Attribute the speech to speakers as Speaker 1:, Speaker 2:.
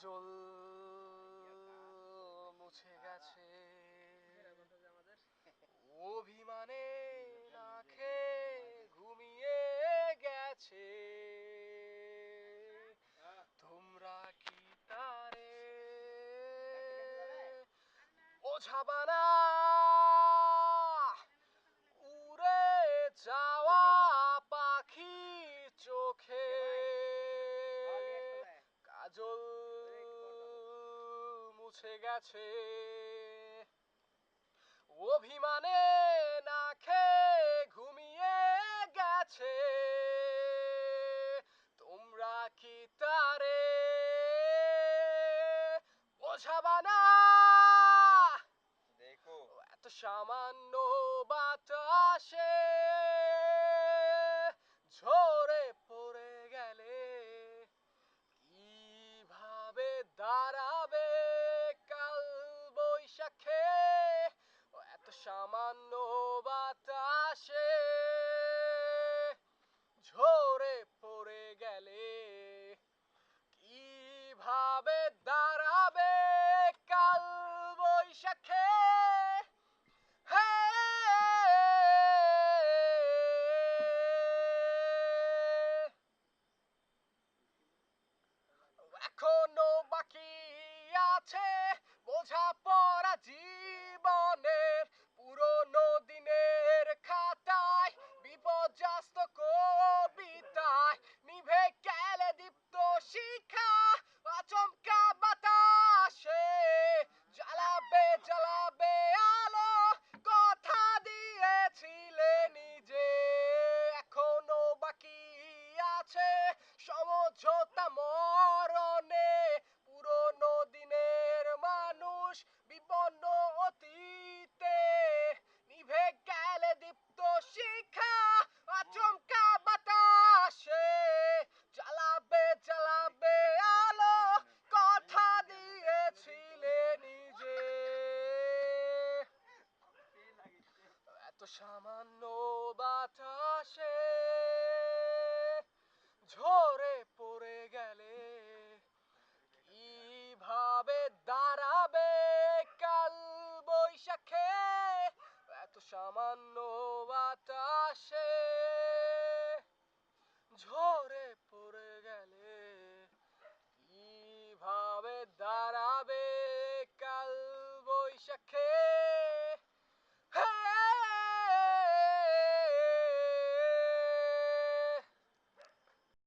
Speaker 1: কাজল মুছে গেছে, অভিমানে না খেয়ে ঘুমিয়ে গেছে। তোমরা কি তারে বোঝাবা না? উড়ে যাওয়া পাখি চোখে কাজল মুছে গেছে, অভিমানে না খেয়ে ঘুমিয়ে গেছে। তোমরা কি তারে বোঝাবা না? দেখো এত সামান্য বাতাসে ঝরে পড়ে গেলে কিভাবে দাঁড়াবে কাল বৈশাখে? এত সামান্য বাতাসে ঝরে পড়ে গেলে কিভাবে দাঁড়াবে কাল বৈশাখে? এখনো বাকি আছে বোঝাপড়া জীবনের, পুরনো দিনের খাতায় বিপর্যস্ত কবিতায় নিভে গেলে দীপ্ত শিখা আচমকা বাতাসে জ্বালাবে জ্বালাবে আলো কথা দিয়েছিলে নিজে। এখনো বাকি আছে সমঝোতা মরণে, পুরনো দিনের মানুষ বিপন্ন অতীতে নিভে গেলে দীপ্ত শিখা আচমকা বাতাসে জ্বালাবে জ্বালাবে আলো কথা দিয়েছিলে নিজে। এত সামান্য বাতাসে ঝরে পড়ে গেলে কিভাবে দাঁড়াবে কাল বৈশাখে? এত সামান্য